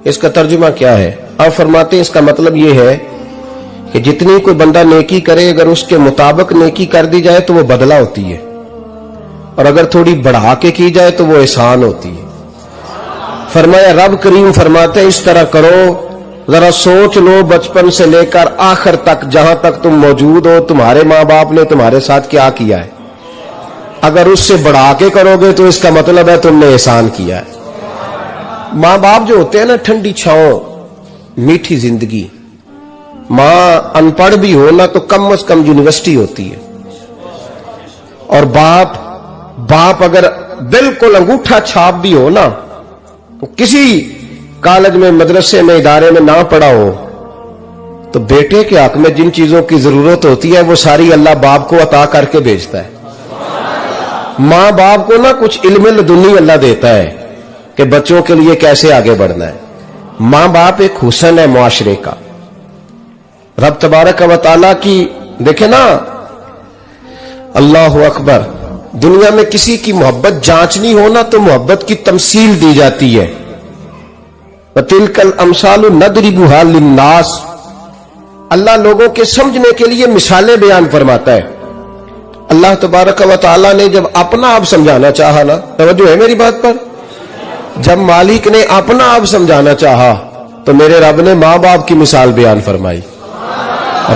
اس کا ترجمہ کیا ہے؟ آپ فرماتے ہیں اس کا مطلب یہ ہے کہ جتنی کوئی بندہ نیکی کرے اگر اس کے مطابق نیکی کر دی جائے تو وہ بدلہ ہوتی ہے، اور اگر تھوڑی بڑھا کے کی جائے تو وہ احسان ہوتی ہے۔ فرمایا رب کریم فرماتے ہیں اس طرح کرو، ذرا سوچ لو بچپن سے لے کر آخر تک جہاں تک تم موجود ہو تمہارے ماں باپ نے تمہارے ساتھ کیا کیا ہے۔ اگر اس سے بڑھا کے کرو گے تو اس کا مطلب ہے تم نے احسان کیا ہے۔ ماں باپ جو ہوتے ہیں نا، ٹھنڈی چھاؤں، میٹھی زندگی۔ ماں ان پڑھ بھی ہو نا تو کم از کم یونیورسٹی ہوتی ہے، اور باپ اگر بالکل انگوٹھا چھاپ بھی ہو نا، کسی کالج میں مدرسے میں ادارے میں نہ پڑھا ہو، تو بیٹے کے حق میں جن چیزوں کی ضرورت ہوتی ہے وہ ساری اللہ باپ کو عطا کر کے بھیجتا ہے۔ ماں باپ کو نا کچھ علم لدنی اللہ دیتا ہے کہ بچوں کے لیے کیسے آگے بڑھنا ہے۔ ماں باپ ایک حسن ہے معاشرے کا۔ رب تبارک و تعالیٰ کی دیکھیں نا، اللہ اکبر، دنیا میں کسی کی محبت جانچنی ہو نا تو محبت کی تمثیل دی جاتی ہے۔ وَتِلْكَ الْأَمْثَالُ نَضْرِبُهَا لِلنَّاسِ، اللہ لوگوں کے سمجھنے کے لیے مثالیں بیان فرماتا ہے۔ اللہ تبارک و تعالیٰ نے جب اپنا آپ سمجھانا چاہا نا، توجہ ہے میری بات پر، جب مالک نے اپنا آپ سمجھانا چاہا تو میرے رب نے ماں باپ کی مثال بیان فرمائی۔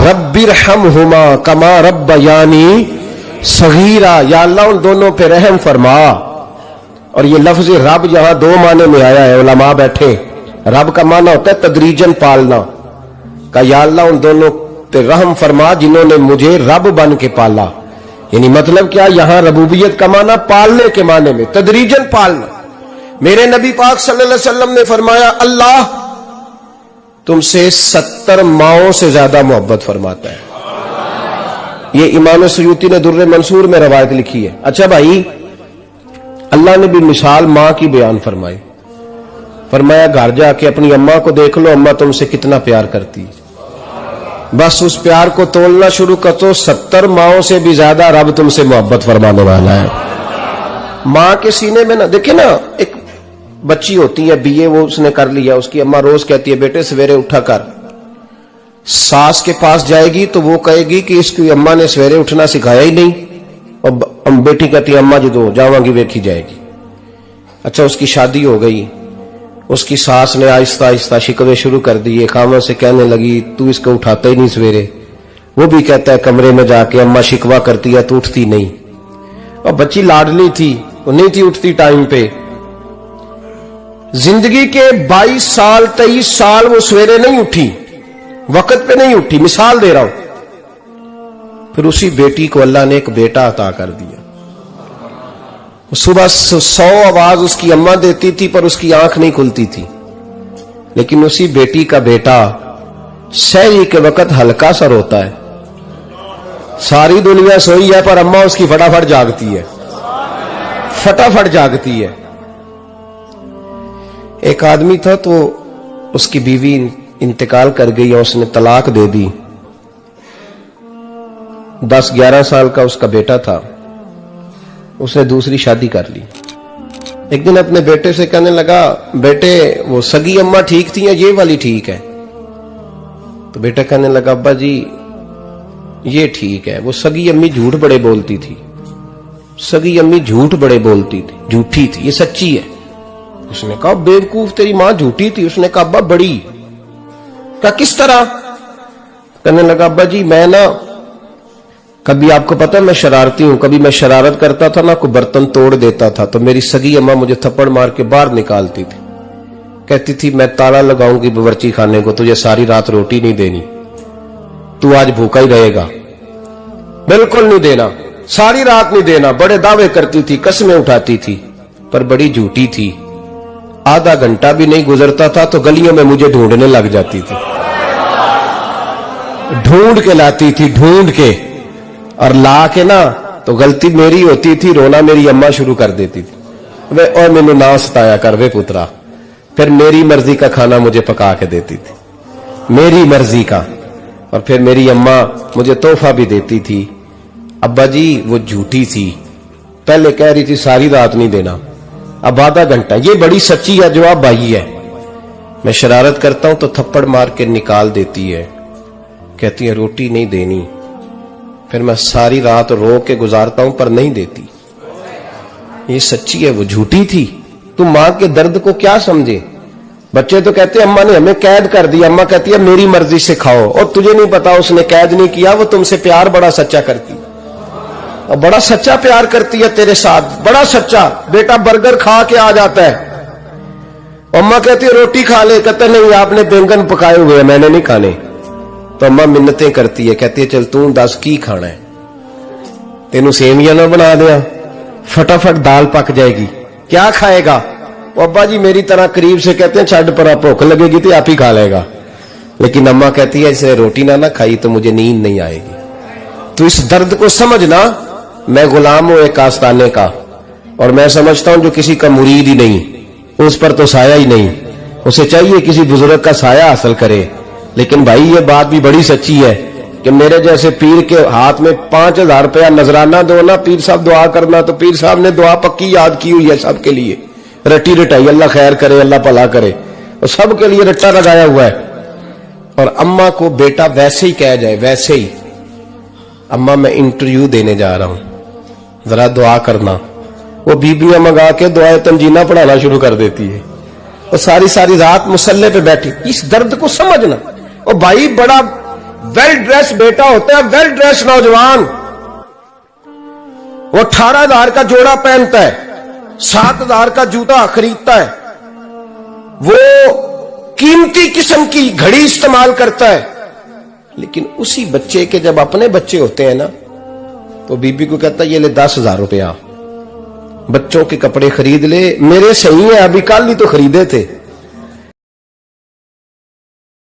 رب ارحمہما کما ربیانی صغیرا، یا اللہ ان دونوں پہ رحم فرما۔ اور یہ لفظ رب یہاں دو معنی میں آیا ہے، علماء بیٹھے۔ رب کا معنی ہوتا ہے تدریجن پالنا، کہ یا اللہ ان دونوں پہ رحم فرما جنہوں نے مجھے رب بن کے پالا۔ یعنی مطلب کیا، یہاں ربوبیت کا معنی پالنے کے معنی میں، تدریجن پالنا۔ میرے نبی پاک صلی اللہ علیہ وسلم نے فرمایا اللہ تم سے 70 ماؤں سے زیادہ محبت فرماتا ہے۔ یہ امام سیوطی نے در منصور میں روایت لکھی ہے۔ اچھا بھائی، اللہ نے بھی مثال ماں کی بیان فرمائی۔ فرمایا گھر جا کے اپنی اماں کو دیکھ لو، اماں تم سے کتنا پیار کرتی ہے، بس اس پیار کو تولنا شروع کر تو 70 ماؤں سے بھی زیادہ رب تم سے محبت فرمانے والا ہے۔ ماں کے سینے میں نا، دیکھیں نا، ایک بچی ہوتی ہے BA، وہ اس نے کر لیا، اس کی اماں روز کہتی ہے بیٹے سویرے اٹھا کر، ساس کے پاس جائے گی تو وہ کہے گی کہ اس کی اماں نے سویرے اٹھنا سکھایا ہی نہیں، اور بیٹی کہتی ہے اماں جدو جاواں گی ویکھی جائے گی۔ اچھا اس کی شادی ہو گئی، اس کی ساس نے آہستہ آہستہ شکوے شروع کر دیے، خامن سے کہنے لگی تو اس کو اٹھاتا ہی نہیں سویرے۔ وہ بھی کہتا ہے کمرے میں جا کے اماں شکوا کرتی ہے تو اٹھتی نہیں، اور بچی لاڈلی تھی، وہ نہیں تھی اٹھتی ٹائم پہ۔ زندگی کے 22 سال 23 سال وہ سویرے نہیں اٹھی، وقت پہ نہیں اٹھی، مثال دے رہا ہوں۔ پھر اسی بیٹی کو اللہ نے ایک بیٹا عطا کر دیا۔ صبح 100 آواز اس کی اماں دیتی تھی پر اس کی آنکھ نہیں کھلتی تھی، لیکن اسی بیٹی کا بیٹا سحری کے وقت ہلکا سا روتا ہے، ساری دنیا سوئی ہے پر اماں اس کی فٹافٹ جاگتی ہے، فٹافٹ جاگتی ہے۔ ایک آدمی تھا تو اس کی بیوی انتقال کر گئی اور اس نے طلاق دے دی۔ 10-11 سال کا اس کا بیٹا تھا، اس نے دوسری شادی کر لی۔ ایک دن اپنے بیٹے سے کہنے لگا بیٹے وہ سگی اماں ٹھیک تھی یا یہ والی ٹھیک ہے؟ تو بیٹا کہنے لگا ابا جی یہ ٹھیک ہے، وہ سگی امی جھوٹ بڑے بولتی تھی، سگی امی جھوٹ بڑے بولتی تھی، جھوٹی تھی، یہ سچی ہے۔ اس نے کہا بیوقوف تیری ماں جھوٹی تھی؟ اس نے کہا ابا بڑی۔ کہا کس طرح؟ کہنے لگا ابا جی میں نا کبھی، آپ کو پتا میں شرارتی ہوں، کبھی میں شرارت کرتا تھا نا کوئی برتن توڑ دیتا تھا تو میری سگی اماں مجھے تھپڑ مار کے باہر نکالتی تھی، کہتی تھی میں تالا لگاؤں گی باورچی خانے کو، تجھے ساری رات روٹی نہیں دینی، تو آج بھوکا ہی رہے گا، بالکل نہیں دینا، ساری رات نہیں دینا۔ بڑے دعوے کرتی تھی، قسمیں اٹھاتی تھی، پر بڑی جھوٹی تھی۔ آدھا گھنٹہ بھی نہیں گزرتا تھا تو گلیوں میں مجھے ڈھونڈنے لگ جاتی تھی، ڈھونڈ کے لاتی تھی، ڈھونڈ کے، اور لا کے نا تو غلطی میری ہوتی تھی، رونا میری اماں شروع کر دیتی تھی، وے اور مینوں نہ ستایا کر وے پترا۔ پھر میری مرضی کا کھانا مجھے پکا کے دیتی تھی، میری مرضی کا، اور پھر میری اماں مجھے تحفہ بھی دیتی تھی۔ ابا جی وہ جھوٹی تھی، پہلے کہہ رہی تھی ساری رات نہیں دینا، اب آدھا گھنٹہ، یہ بڑی سچی ہے جواب بھائی ہے۔ میں شرارت کرتا ہوں تو تھپڑ مار کے نکال دیتی ہے، کہتی ہے روٹی نہیں دینی، پھر میں ساری رات رو کے گزارتا ہوں پر نہیں دیتی۔ یہ سچی ہے، وہ جھوٹی تھی۔ تم ماں کے درد کو کیا سمجھے؟ بچے تو کہتے ہیں اماں نے ہمیں قید کر دیا، اماں کہتی ہے میری مرضی سے کھاؤ، اور تجھے نہیں پتا اس نے قید نہیں کیا، وہ تم سے پیار بڑا سچا کرتی، اور بڑا سچا پیار کرتی ہے تیرے ساتھ، بڑا سچا۔ بیٹا برگر کھا کے آ جاتا ہے، اماں کہتی ہے روٹی کھا لے، کہتا نہیں آپ نے بینگن پکائے ہوئے میں نے نہیں کھانے، تو اماں منتیں کرتی ہے، کہتی ہے چل تم دس کی کھانا ہے، تینوں سیویاں نہ بنا دیا، فٹافٹ دال پک جائے گی، کیا کھائے گا؟ ابا جی میری طرح قریب سے کہتے ہیں چھڈ پر بھوک لگے گی تو آپ ہی کھا لے گا، لیکن اماں کہتی ہے اس نے روٹی نہ کھائی تو مجھے نیند نہیں آئے گی۔ تو اس درد کو سمجھنا، میں غلام ہوں ایک آستانے کا، اور میں سمجھتا ہوں جو کسی کا مرید ہی نہیں اس پر تو سایہ ہی نہیں، اسے چاہیے کسی بزرگ کا سایہ حاصل کرے۔ لیکن بھائی یہ بات بھی بڑی سچی ہے کہ میرے جیسے پیر کے ہاتھ میں 5000 روپیہ نذرانہ دو نا، پیر صاحب دعا کرنا، تو پیر صاحب نے دعا پکی یاد کی ہوئی ہے سب کے لیے، رٹی رٹائی، اللہ خیر کرے اللہ بھلا کرے، اور سب کے لیے رٹا لگایا ہوا ہے۔ اور اماں کو بیٹا ویسے ہی کہہ جائے، ویسے ہی اماں میں انٹرویو دینے جا رہا ہوں ذرا دعا کرنا، وہ بیبیاں منگا کے دعائیں تنجینہ پڑھانا شروع کر دیتی ہے، اور ساری رات مسلح پہ بیٹھی۔ اس درد کو سمجھنا۔ اور بھائی بڑا ویل ڈریس بیٹا ہوتا ہے، ویل ڈریس نوجوان، وہ 18,000 کا جوڑا پہنتا ہے، 7,000 کا جوتا خریدتا ہے، وہ قیمتی قسم کی گھڑی استعمال کرتا ہے، لیکن اسی بچے کے جب اپنے بچے ہوتے ہیں نا تو بی بی کو کہتا ہے یہ لے 10,000 روپیہ، بچوں کے کپڑے خرید لے، میرے صحیح ہیں ابھی کل ہی تو خریدے تھے،